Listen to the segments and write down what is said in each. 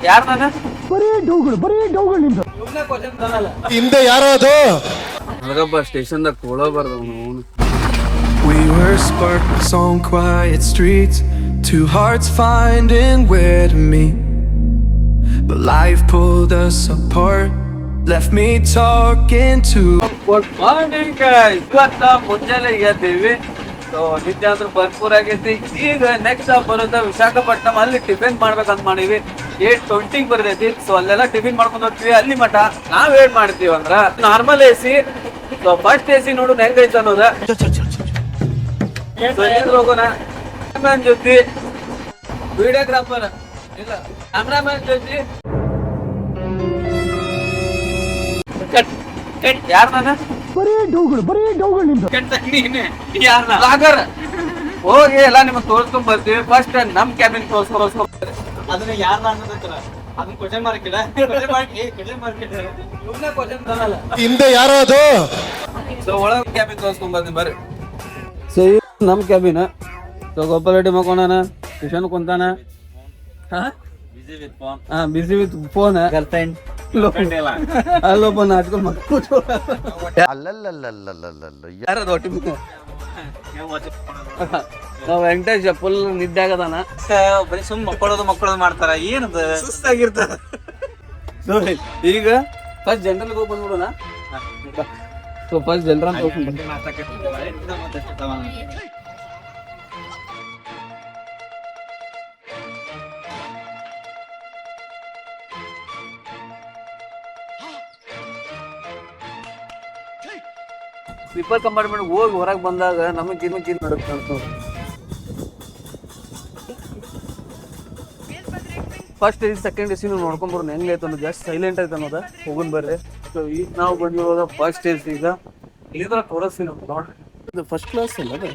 ಯಾರು ನಾನು ಹಿಂದೆ ಯಾರೋ ಅದು ನನಗಪ್ಪ ಸ್ಟೇಷನ್ದಾಗ ಕೊಳಬಾರ್ದು ಅವನು. We were sparklets on quiet streets, two hearts finding where to meet. But life pulled us apart, left me talking to. Good morning. ಇವತ್ತ ಮುಂಜಾನೆ ಎದ್ದೀವಿ. ಸೊ ನಿದ್ದೆ ಅಂದ್ರೆ ಭರ್ಪೂರ್ ಆಗೈತಿ. ಈಗ ನೆಕ್ಸ್ಟ್ ಬರೋದ ವಿಶಾಖಪಟ್ಟಣಂ, ಅಲ್ಲಿ ಟಿಫಿನ್ ಮಾಡ್ಬೇಕಂತ ಮಾಡೀವಿ. 8:20 ಬರ್ತೈತಿ. ಸೊ ಅಲ್ಲೆಲ್ಲ ಟಿಫಿನ್ ಮಾಡ್ಕೊಂಡು ಹೋಗ್ತೀವಿ. ಅಲ್ಲಿ ಮಠ ನಾವ್ ಏನ್ ಮಾಡ್ತೀವಿ ಅಂದ್ರ normal AC. So first AC ನೋಡು ಹೆಂಗೈತೆ ಅನ್ನೋದ. ಹೋಗೋಣ. ಕ್ಯಾಮ್ರಾಮನ್ ಜೊತೆ, ವಿಡಿಯೋಗ್ರಾಫರ್ ಇಲ್ಲ ಕ್ಯಾಮ್ರಾಮನ್ ಜೊತೆ. ಯಾರ ನಾನು ಹೋಗಿ ಎಲ್ಲ ನಿಮ್ಗೆ ತೋರ್ಸ್ಕೊಂಡ್ ಬರ್ತೀವಿ. ಫಸ್ಟ್ ನಮ್ ಕ್ಯಾಬಿನ್ ತೋರ್ಸ್ಕೊಂಡ್ ಅದನ್ನ ಯಾರ ಅದನ್ನ ಕ್ವಶನ್ ಮಾರ್ಕ್ ಹಿಂದೆ ಯಾರೋ ಅದು ಸೊ ಒಳಗೆ ಕ್ಯಾಬಿನ್ ತೋರ್ಸ್ಕೊಂಡ್ ಬರ್ತೀನಿ ಬರ್ರಿ. ಸೊ ನಮ್ ಕ್ಯಾಬಿನ್. ಸೊ ಗೋಪಾಲ್ ರೆಡ್ಡಿ ಮಕ್ಕೊಂಡಾನ, ಕಿಶನ್ ಕುಂತಾನ. Busy with phone girlfriend ಅಲ್ಲೊಬ್ಬ ನಾಚ್ಕೊಂಡ್ ಮಕ್ಕಳು ಯಾರದ ಒಟ್ಟಿ ನಾವ್ ವೆಂಕಟೇಶ್ ಫುಲ್ ನಿದ್ದೆ ಆಗದಾನ. ಬರೀ ಸುಮ್ ಮಕ್ಕಳೋದು ಮಾಡ್ತಾರ. ಏನದ ಸುಸ್ತಾಗಿರ್ತಾರ. ಈಗ ಫಸ್ಟ್ ಜನರಲ್ ಹೋಗಿ ಬಂದ್ಬಿಡೋಣ. So first general sleeper compartment ಹೋಗಿ ಹೊರಗೆ ಬಂದಾಗ ನಮಗೆ ಚೀನ್ ಮಾಡುತ್ತೆ ಅಂತ. ಫಸ್ಟ್ ಎಸಿ ಸೆಕೆಂಡ್ ಎಸಿ ನೋಡ್ಕೊಂಡ್ ಬರೋಣ ಹೆಂಗೈತೆ ಅನ್ನೋದು. ಜಾಸ್ತಿ ಸೈಲೆಂಟ್ ಐತೆ ಅನ್ನೋದ. ಹೋಗೋಣ ಬರ್ರಿ. ಸೊ ಈಗ ನಾವು ಬಂದಿರೋದ ಫಸ್ಟ್ ಎಸಿ. ಈಗ ಇದ್ರ ತೋರಿಸ್ತೀನಿ ನೋಡಿ. ಇದು ಫಸ್ಟ್ ಕ್ಲಾಸ್ ಅಲ್ಲ ಅದು.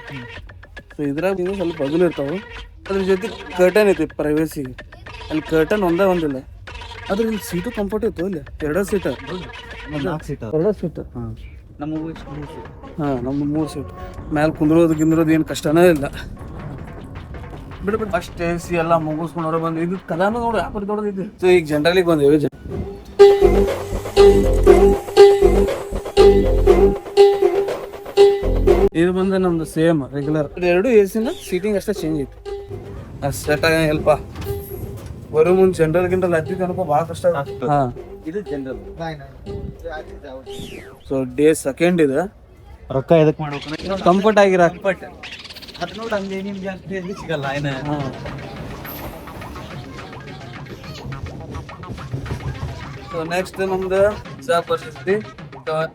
ಸೊ ಇದ್ರಾಗ ನೀವು ಸ್ವಲ್ಪ ಬದಲು ಇರ್ತಾವೆ. ಅದ್ರ ಜೊತೆ ಕರ್ಟನ್ ಐತಿ ಪ್ರೈವೇಸಿಗೆ. ಅಲ್ಲಿ ಕರ್ಟನ್ ಒಂದಿಲ್ಲ. ಅದ್ರ ಇಲ್ಲಿ ಸೀಟು ಕಂಫರ್ಟ್ ಇತ್ತು. ಇಲ್ಲಿ 2 ಸೀಟ್ 2 ಸೀಟ್. ನಮ್ಮ ನಮ್ದು 3 ಸೀಟ್. ಮ್ಯಾಲೆ ಕುಂದ್ರೋದು ಏನು ಕಷ್ಟನೇ ಇಲ್ಲ. ಬಿಡ ಫಸ್ಟ್ ಎಸಿ ಎಲ್ಲ ಮುಗಿಸ್ಕೊಂಡ್ರೆ ಬಂದು ಇದು ಕದಾನು ನೋಡಿ ಯಾಪರಿ ದೊಡ್ಡದಿದ್ದು. ಸೊ ಈಗ ಜನರಲಿಗೆ ಬಂದೇವಿ. ಇದು ಬಂದ್ರೆ ನಮ್ದು ಸೇಮ್ ರೆಗ್ಯುಲರ್. 2 ಎಸಿನ ಸೀಟಿಂಗ್ ಅಷ್ಟೇ ಚೇಂಜ್ ಐತಿ. ಸೆಟ್ ಆಗ ಹೆಲ್ಪ ಬರೋ ಮುಂದೆ ಜನರಲ್ ಹತ್ತಿತ್ತು ಅನ್ಕೋ ಭಾಳ ಕಷ್ಟ. ಇದು ಜನರಲ್. ಸೊ ಡೇ ಸೆಕೆಂಡ್ ಇದೆ. ರೊಕ್ಕ ಎದಕ್ ಮಾಡ್ಬೇಕು? ಕಂಫರ್ಟ್ ಆಗಿರ ಅದು ನೋಡಿ ಹಂಗೆ ನಿಮ್ಗೆ ಜಾಸ್ತಿ ಎಲ್ಲಿ ಸಿಗಲ್ಲ ಏನ. ಸೊ ನೆಕ್ಸ್ಟ್ ನಮ್ದು ಚಾ ಪರಿಸ್ಥಿತಿ.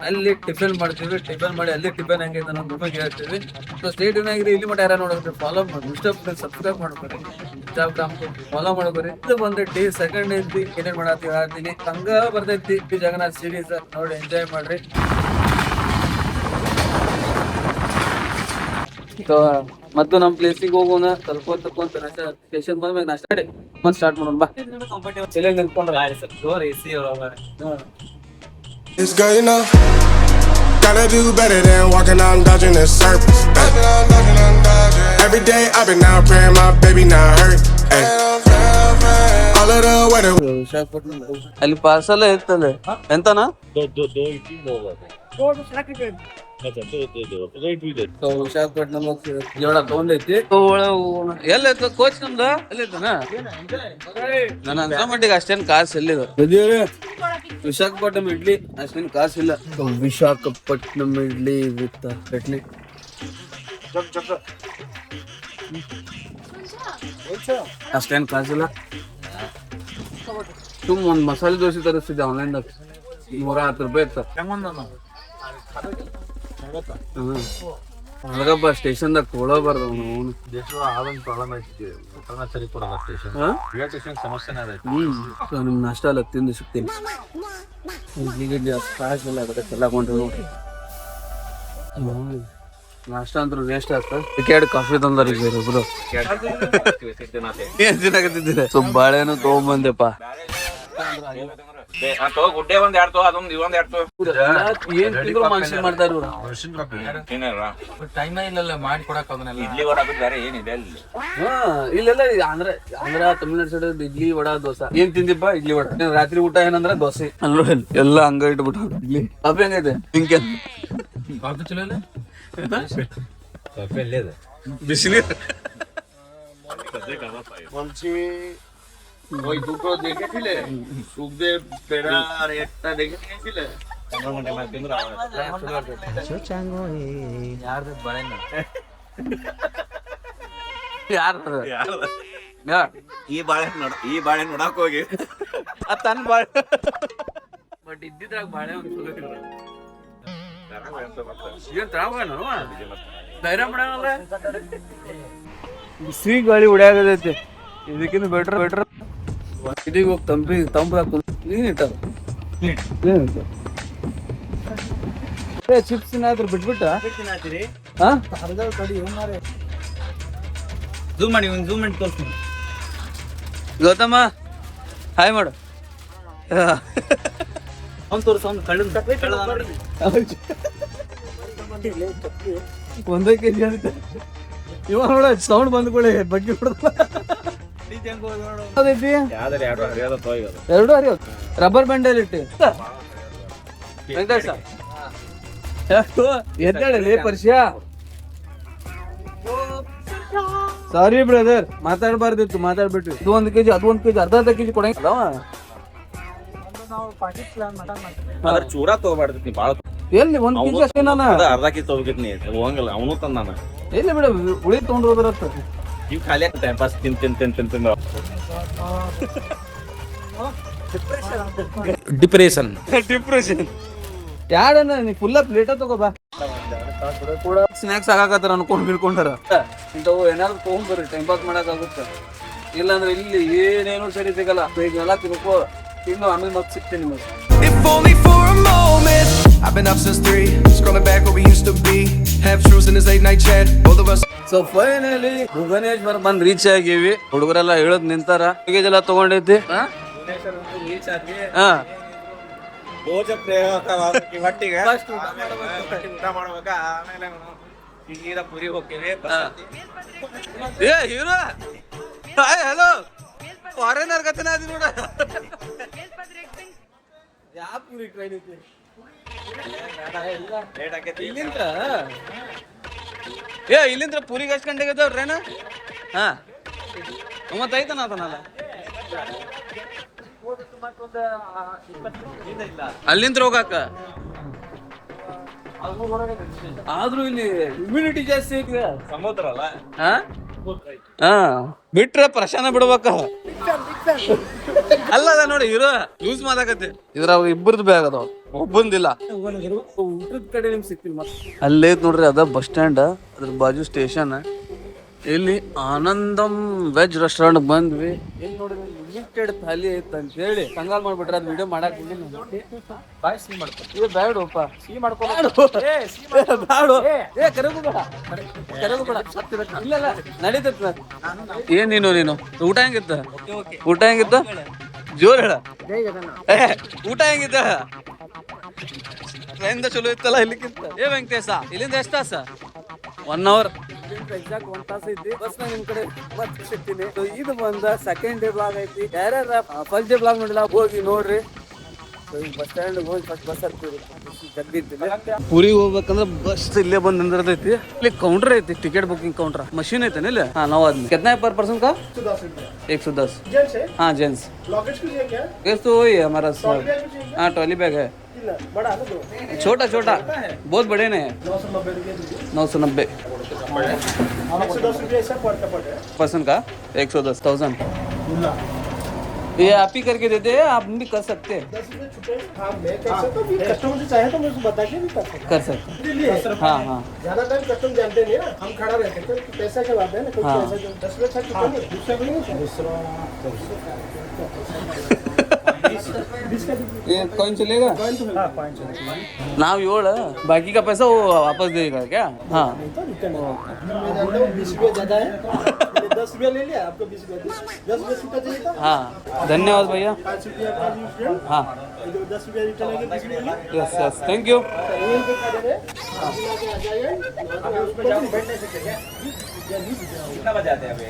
ಅಲ್ಲಿ ಟಿಫಿನ್ ಮಾಡ್ತೀವಿ. ಟಿಫಿನ್ ಮಾಡಿ ಅಲ್ಲಿ ಟಿಫಿನ್ ಹೆಂಗೈತೆ ನಮ್ಮ ಬಗ್ಗೆ ಹೇಳ್ತೀವಿ. ಸೊ ಸ್ಟೇಟ್ ಏನಾಗಿರಿ ಇಲ್ಲಿ ಮಟ್ಟ ಯಾರು ನೋಡಿದ್ರೆ ಫಾಲೋ ಮಾಡಿ, ಇಷ್ಟಪಟ್ಟು ಸಬ್ಸ್ಕ್ರೈಬ್ ಮಾಡ್ಕೊರಿ, ಇನ್ಸ್ಟಾಗ್ರಾಮ್ ಫಾಲೋ ಮಾಡ್ಕೊರಿ. ಇದು ಬಂದ್ರೆ ಡೇ ಸೆಕೆಂಡ್ ಐತಿ. ಏನೇನ್ ಮಾಡತ್ತೀವಿ ಹೇಳ್ತೀನಿ. ಹಂಗ ಬರ್ತೈತಿ ಜಗನ್ನಾಥ್ ಸೀರೀಸ್ ನೋಡಿ ಎಂಜಾಯ್ ಮಾಡ್ರಿ. ಸೊ ಮತ್ತು ನಮ್ಮ ಪ್ಲೇಸಿಗೆ ಹೋಗೋಣ. ಸ್ವಲ್ಪ ಹೊತ್ತು ಸ್ಟೇಷನ್ ಬಂದ್ಮೇಲೆ ನಾಷ್ಟ ಮತ್ತೆ ಸ್ಟಾರ್ಟ್ ಮಾಡೋಣ ಬಾ. ಎಲ್ಲ ನಿಂತ್ಕೊಂಡ್ರೆ door AC It's good enough. Gotta do better than walking on dodging the surface. Every day I've been out praying my baby not hurt. Ay. All of the weather. ಅಲ್ಲಿ parcel ಇರ್ತದೆ ಎಂತನಾ. ವಿಶಾಖಪಟ್ಟಣಂ ಜೋಳ ತಗೊಂಡೈತಿ. ಎಲ್ಲೈತ coach ನಮ್ದು ಎಲ್ಲೈತನ. ನನ್ನ ಅನ್ಸೋ ಮಟ್ಟಿಗೆ ಅಷ್ಟೇನು ಕಾಸು ಎಲ್ಲಿದೆ. ವಿಶಾಖಪಟ್ಟಣಂ ಇಡ್ಲಿ ಅಷ್ಟೇನು ಕಾಸು ಇಲ್ಲ. ವಿಶಾಖಪಟ್ಟಣಂ ಇಡ್ಲಿ ವಿತ್ ಚಟ್ನಿ. ಅಷ್ಟೇನು ಕಾಸಿಲ್ಲ. ಸುಮ್ ಒಂದ್ ಮಸಾಲೆ ದೋಸೆ ತರಿಸ್ತಿದ್ದೆ ಆನ್ಲೈನ್ದಾಗ. 110 ರೂಪಾಯಿ ಇರ್ತ. ನನಗಪ್ಪ ಸ್ಟೇಷನ್ದಾಗ ಕೊಳಬಾರ್ದು ಅವನು. ನಿಮ್ ನಾಷ್ಟ ಎಲ್ಲ ತಿಂದು ಸಿಗ್ತೀನಿ. ಎಲ್ಲ ಕೊಂಡ್ರಿ ನೋಡ್ರಿ. ನಾಷ್ಟ ಅಂತೂ ವೇಸ್ಟ್ ಆಗ್ತದೆ. ಎರಡು ಕಾಫಿ ತಂದಾರ ಇಬ್ರು. ಏನ್ ತಿನ್ನಾಕತ್ತಿದ್ದೀರ? ಸ್ವಲ್ಪ ಬಾಳೆನೂ ತಗೊಂಬಂದೆಪ್ಪ. ಗುಡ್ಡೆ ಒಂದ್ ಎರಡು ಅದೊಂದು ಇವೊಂದ್ ಎರಡು ಏನ್ ತಿಂದ್ರು ಮನುಷ್ಯ ಮಾಡ್ತಾರ ಇವ್ರು. ಟೈಮ್ ಇಲ್ಲಲ್ಲ ಮಾಡಿ ಕೊಡಕ್ ಅದನ್ನೆಲ್ಲ ಇಡ್ಲಿ ವಡ ಬೇರೆ ಏನಿದೆ ಅಲ್ಲಿ ಇಲ್ಲೆಲ್ಲ ಆಂಧ್ರ ತಮಿಳ್ನಾಡು ಸೈಡ್ ಇಡ್ಲಿ ವಡ ದೋಸೆ. ಏನ್ ತಿಂದಿಪ್ಪ? ಇಡ್ಲಿ ವಡ. ರಾತ್ರಿ ಊಟ ಏನಂದ್ರ ದೋಸೆ ಅಲ್ವ? ಎಲ್ಲ ಹಂಗ ಇಟ್ಬಿಟ್ಟು ಇಡ್ಲಿ. ಕಾಫಿ ಹೆಂಗೈತೆ? ಹಿಂಗೆ ಕಾಫಿ ಚಲೋ ಇಲ್ಲ ಬಿಸಿಲಿ ಯಾರ್ದು ಬಾಳೆಹಣ್ಣು ಈ ಬಾಳೆ ನೋಡಕ್ ಹೋಗಿ ತನ್ನ ಬಾಳೆ ಬಟ್ ಇದ್ದಿದ್ರಾಗ ಬಾಳೆ ಬಿಸಿ ಗಾಳಿ ಹೊಡ್ಯಾಗದೈತಿ. ಇದಕ್ಕಿಂತ ಬೆಟ್ರ್ ಇದೀಗ ಹೋಗಿ ತಂಪು ಕ್ಲೀನ್ ಇಟ್ಟಾರ. ಚಿಪ್ಸ್ ಏನಾದ್ರು ಬಿಟ್ಬಿಟ್ಟ ಝೂಮ್ ಮಾಡಿ ಒಂದು ಝೂಮ್ ಮಾಡಿ ತೋರಿಸ್ತೀನಿ. ಗೌತಮ ಹಾಯ್ ಮಾಡು. ಅವ್ನು ತೋರಿಸ ಅವ್ನು ಕಳ್ಳ ಒಂದೇ ಕೆಜಿ ಅಂತ ಇವ ನೋಡ ಸೌಂಡ್ ಬಂದ್ಕೊಳ್ಳಿ ಬಗ್ಗೆ ಎರಡು ಅರಿಯೋದು ರಬ್ಬರ್ ಬ್ಯಾಂಡಲ್ಲಿ ಇಟ್ಟು ವೆಂಕಟೇಶ ಎದ್ದಾಡಲಿ ಪರಿಚಯ. ಸಾರಿ ಬ್ರದರ್, ಮಾತಾಡಬಾರ್ದಿತ್ತು, ಮಾತಾಡ್ಬಿಟ್ವಿ. ಇದು 1 ಕೆಜಿ, ಅದು 1 ಕೆಜಿ, ಅರ್ಧ ಕೆಜಿ ಕೊಡಂಗಿಲ್ಲ. ಚೂರ ತಗೋಬಾರ್ದಿ ಬಾಳ. ಎಲ್ಲಿ 1 ಕೆಜಿ ಅಷ್ಟೇ ನಾನು ಅರ್ಧ ಕೆಜಿ ತಗೋಬೇಕಿತ್ನಿ ಹೋಗಂಗಿಲ್ಲ. ಅವನು ತಂದಾನ ಎಲ್ಲಿ ಬಿಡ ಉಳಿ ತಗೊಂಡು ಹೋದ್ರತ್ತ. ಇವ್ ಖಾಲಿ ಟೈಮ್ ಪಾಸ್ ತಿಂದ ಡಿಪ್ರೆಷನ್ ಯಾಡನ ನೀ ಫುಲ್ಲ ಪ್ಲೇಟ ತಗೋಬಾ. ಕೂಡ ಸ್ನಾಕ್ಸ್ ಆಗಾಕತ್ತಾರ ಅನ್ಕೊಂಡ್ ಬಿಡ್ಕೊಂಡಾರ. ಇಂಥವು ಏನಾದ್ರು ತಗೊಂಡ್ಬರ್ರಿ, ಟೈಮ್ ಪಾಸ್ ಮಾಡಕ್ ಆಗುತ್ತೆ. ಇಲ್ಲಾಂದ್ರೆ ಇಲ್ಲಿ ಏನೇನು ಸರಿ ಸಿಗಲ್ಲ. ಈಗೆಲ್ಲ ತಿನ್ಕೋ, ತಿನ್ನು, ಆಮೇಲೆ ಮತ್ತೆ ಸಿಗ್ತೀನಿ ನಿಮಗೆ. If only for a moment. I've been up since 3, scrolling back where we used to be. Half truths in this late night chat. Both of us. So finally Bhubaneswar ಬಂದ್ ರೀಚ್ ಆಗಿವಿ. ಹುಡುಗರೆಲ್ಲ ಇಳದ್ ನಿಂತಾರ. ಲಗೇಜ್ ಎಲ್ಲ ತಗೊಂಡೈತಿ. ಹಾ ಒಟ್ಟಿಗೆ ಊಟ ಮಾಡ್ಬೇಕ. ಆಮೇಲೆ ಸೀದಾ ಪುರಿ ಹೋಗ್ತೀವಿ. ಏ ಹೀರೋ ಹಾಯ್ ಹಲೋ ಫಾರಿನರ್ ಕಥೆನ ಅದಿ ನೋಡ. ಯಾವ ಪುರಿ ಟ್ರೈನ್ ಐತಿ ಇಲ್ಲಿಂದ? ಏ ಇಲ್ಲಿಂದ ಪುರಿಗೆ ಎಷ್ಟು ಗಂಟೆಗೆ ಇದ್ದಾವ ಟ್ರೈನ್? ಹಾ 9 ಐತನ ಅದನ್ನಲ್ಲ. ಅಲ್ಲಿಂದ ಹೋಗಾಕ ಆದ್ರೂ ಇಲ್ಲಿ ಹ್ಯೂಮಿಡಿಟಿ ಜಾಸ್ತಿ ಐತಿ. ಸಮುದ್ರ ಅಲ್ಲ ಬಿಟ್ರೆ ಪ್ರಶಾನ ಬಿಡ್ಬೇಕ. ಅಲ್ಲದ ನೋಡಿ ಇರೋ ಯೂಸ್ ಮಾಡಾಕತ್ತಿ. ಇದ್ರಾಗ ಇಬ್ಬರದು ಬ್ಯಾಗ್ ಅದಾವ, ಒಬ್ಬಂದಿಲ್ಲ. ಊಟದ ಕಡೆ ನಿಮ್ಗೆ ಸಿಕ್ತಿಲ್ಲ. ಅಲ್ಲೇ ನೋಡ್ರಿ, ಅದ ಬಸ್ ಸ್ಟ್ಯಾಂಡ್, ಅದ್ರ ಬಾಜು ಸ್ಟೇಷನ್. ಇಲ್ಲಿ ಆನಂದಂ ವೆಜ್ ರೆಸ್ಟೋರೆಂಟ್ ಬಂದ್ವಿ. ಇಲ್ಲಿ ನೋಡ್ರಿ ಲಿಮಿಟೆಡ್ ಥಾಲಿ ಐತೆ ಅಂತ ಹೇಳಿ ಕಂಗಾಲ್ ಮಾಡ್ಬಿಟ್ರೆ ಅದು ವಿಡಿಯೋ ಮಾಡಕ್ ಬಾಯ್ ಸಿ ಮಾಡ್ಕೊ. ಇದು ಬ್ಯಾಡಪ್ಪ, ಸಿ ಮಾಡ್ಕೊ. ಇಲ್ಲ ನಡೀತೈತ. ಏನ್ ನೀನು ಊಟ ಹೆಂಗಿತ್ತ? ಊಟ ಹೆಂಗಿತ್ತ? ಜೋರ್ ಹೇಳ. ಊಟ ಹೆಂಗಿತ್ತ? ಟ್ರೈನ್ದ ಚಲೋ ಇತ್ತಲ್ಲ ಇಲ್ಲಿಕ್ಕಿಂತ. ಏ ವೆಂಕಟೇಶ, ಇಲ್ಲಿಂದ ಎಷ್ಟು ತಾಸ? 1 ಅವರ್ ಎಕ್ಸಾಕ್ಟ್ 1 ತಾಸ ಐತಿ. ಬಸ್ ನಿಮ್ ಕಡೆ ಮತ್ತೆ ಸಿಗ್ತೀನಿ. ಇದು ಬಂದ ಸೆಕೆಂಡ್ ಡೇ ಬ್ಲಾಗ್ ಐತಿ. ಯಾರ್ಯಾರ ಫಸ್ಟ್ ಡೇ ಬ್ಲಾಗ್ ನೋಡಿಲ್ಲ ಹೋಗಿ ನೋಡ್ರಿ. ಬಸ್ ಸ್ಟ್ಯಾಂಡ್ ಹೋಗಿ ಫಸ್ಟ್ ಬಸ್ ಹತ್ತೀವಿ. ಪುರಿಗೆ ಹೋಗ್ಬೇಕಂದ್ರೆ ಬಸ್ ಇಲ್ಲೇ ಬಂದ್ ನಿಂದಿರ್ತೈತಿ. ಇಲ್ಲಿ ಕೌಂಟರ್ ಐತಿ, ಟಿಕೆಟ್ ಬುಕಿಂಗ್ ಕೌಂಟರ್ ಮಷೀನ್ ಐತೆ ಇಲ್ಲಿ. हाँ 9 आदमी कितना है पर पर्सन का? 110 हाँ जेंट्स. लगेज तो वही है हमारा. हाँ ट्रॉली बैग है, छोटा छोटा, बहुत बड़े नहीं है. 990 पर्सन का 110,000. ये आप ही करके देते हैं, आप भी कर सकते हैं. कस्टमर से चाहे तो मैं उसको बता के भी कर सकते. हाँ हाँ ज्यादा टाइम कस्टमर जानते नहीं है, हम खड़ा रहते हैं तो पैसा के बात है ना. कोई पैसा जो 10 रुपये छट दूसरा भी नहीं. ये कौन चलेगा? नाव 7 बाकी का पैसा वो वापस देगा क्या? हाँ 20 रुपये ज्यादा है. 10 रुपया ले लिया आपको 20 रुपया 10 रुपया छूटा चाहिए था हाँ धन्यवाद भैया 5 रुपया का फ्रेंड हाँ 10 रुपया रिटर्न आएगा 20 रुपया yes yes thank you rail पे खा रहे आ जाइए उसमें जाओ बैठ नहीं सकते क्या कितना बजे आते हैं अभी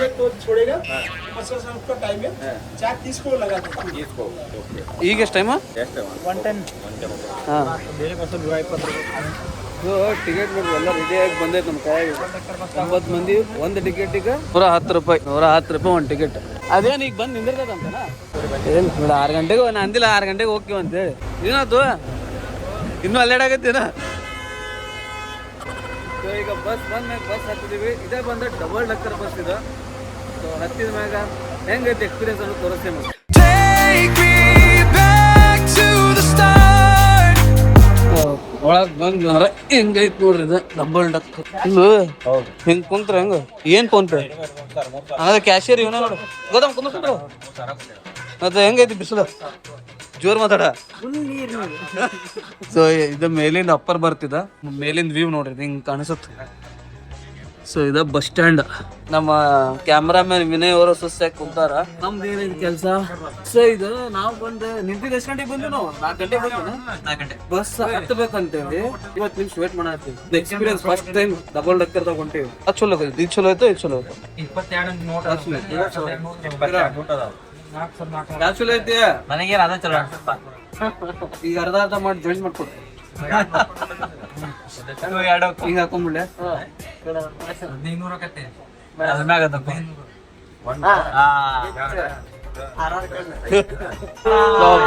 ये तो छोड़ेगा अच्छा सर उसका टाइम है 4:30 को लगा दो इसको ओके ಈಗ ಎಷ್ಟು ಟೈಮ್ ಎಷ್ಟು 110 ಹಾಂ ಬೇರೆ ಬಸ್ 120 ಇದು ಟಿಕೆಟ್ ನೋಡಿ ಎಲ್ಲ ರೆಡಿಯಾಗಿ ಬಂದೈತೆ ನಮ್ಮ ಕೈಯಾಗ 90 ಮಂದಿ ಒಂದು ಟಿಕೆಟಿಗೆ ₹110 ₹110 ಒಂದು ಟಿಕೆಟ್ ಅದೇನು ಈಗ ಬಂದು ನಿಂದಿರ್ತದಂತನ ಏನು ಬಿಡ 6 ಗಂಟೆಗೆ ನಾನು ಅಂದಿಲ್ಲ 6 ಗಂಟೆಗೆ ಹೋಗ್ತೀವಿ ಅಂತೇಳಿ ಏನಾಯ್ತು ಇನ್ನೂ ಅಲ್ಲೇಡಾಗತ್ತೇನ ಸೊ ಈಗ ಬಸ್ ಬಂದ್ಮ್ಯಾಗ ಬಸ್ ಹತ್ತಿದ್ದೀವಿ ಇದೇ ಬಂದ ಡಬಲ್ ಡಕ್ಕರ್ ಬಸ್ ಇದು ಸೊ ಹತ್ತಿದ ಮ್ಯಾಗ ಹೆಂಗೈತಿ ಎಕ್ಸ್ಪೀರಿಯನ್ಸ್ ಅನ್ನೋ ತೋರಿಸ್ತೇವೆ ಮತ್ತೆ Take me back to the start. ಒಳಗೆ ಬಂದ್ರೆ ಹೆಂಗೈತಿ ನೋಡ್ರಿ ಇದು ಡಬಲ್ ಡಕ್ಕರ್ ಇಲ್ಲು ಹಿಂಗೆ ಕುಂತ್ರ ಹೆಂಗ ಏನು ಫೋನ್ ಪೇ ಅದ ಕ್ಯಾಶಿಯರ್ ಇವನ ನೋಡು ಗೋದಾಮ್ ಕುಂದ್ರು ಅದು ಹೆಂಗೈತಿ ಬಿಸಿಲು ಜೋರ್ ಮಾತಾಡ ಸೊ ಇದು ಮೇಲಿಂದ ಅಪ್ಪರ್ ಬರ್ತಿದ ಮೇಲಿಂದ ವ್ಯೂ ನೋಡ್ರಿ ಹಿಂಗ್ ಕಾಣಿಸುತ್ತೆ ಸೊ ಇದ ಬಸ್ ಸ್ಟ್ಯಾಂಡ್ ನಮ್ಮ ಕ್ಯಾಮ್ರಾಮನ್ ವಿನಯ್ ಅವರು ಸುಸ್ತಾಗಿ ಕುಂತಾರ ನಮ್ದು ಏನೇನ್ ಕೆಲಸ ಸೊ ಇದು ನಾವು ಬಂದು ನಿಂತಿದ್ದು ಎಷ್ಟು ಗಂಟೆಗೆ ಬಂದ್ವಿ ನಾವು 4 ಗಂಟೆಗೆ ಬಂದ್ವಿ 4 ಗಂಟೆ ಬಸ್ ಹತ್ತಬೇಕಂತೇಳಿ 20 ನಿಮಿಷ ವೇಟ್ ಮಾಡತ್ತೀವಿ experience first time double decker ತಗೊಂತೀವಿ ಅದು ಚಲೋ ಐತಿ ಇದು ಚಲೋ ಐತೆ ಇದು ಚಲೋ ಐತೆ 22 ನೋಟ್ ಯಾವ ಚಲೋ ಐತಿ ನನಗೆ ಅದ ಚಲೋ ಈಗ ಅರ್ಧ ಅರ್ಧ ಮಾಡಿ ಜಾಯಿನ್ ಮಾಡ್ಕೊಡ್ರಿ ಹಿಂಗ ಹಾಕೊಂಡ್ಬಿಡ್ಲೆ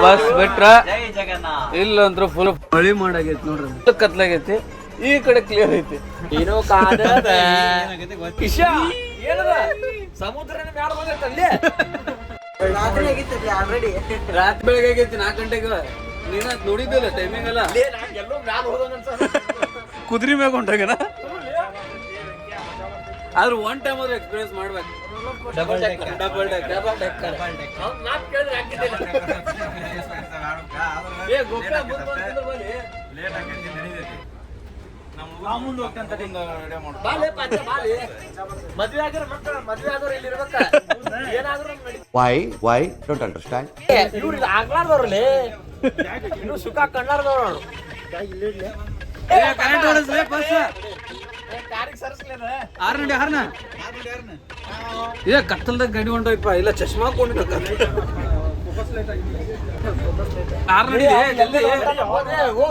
ಬಸ್ ಬಿಟ್ರ ಇಲ್ಲಂದ್ರು ಫುಲ್ ಮಳಿ ಮಾಡಾಗೈತಿ ನೋಡ್ರಿ ಕತ್ಲಾಗೈತಿ ಈ ಕಡೆ ಕ್ಲಿಯರ್ ಐತಿ ಏನೋ ಸಮುದ್ರ ರಾತ್ರಿ ಬೆಳಗ್ಗೆ ಆಗೈತಿ 4 ಗಂಟೆಗೆ ನೀನ ನೋಡಿದ್ದಿಲ್ಲ ಟೈಮಿಂಗ್ ಎಲ್ಲ ಕುದುರೆ ಮ್ಯಾಗ ಹೊಂಟಾಗನ ಆದ್ರೆ ಒನ್ ಟೈಮ್ ಆದ್ರೂ ಎಕ್ಸ್ಪೀರಿಯನ್ಸ್ ಮಾಡ್ಬೇಕು ಡಬಲ್ ಡೆಕ್ಕರ್ ಏ ಗೋಕುಲ Why? Don't understand. ಕತ್ತಲ್ದಾಗ ಗಾಡಿ ಹೊಂಟೋಯ್ಪ ಇಲ್ಲ ಚಶ್ಮಾ ಹಾಕೊಂಡಿದ್ದ ಓ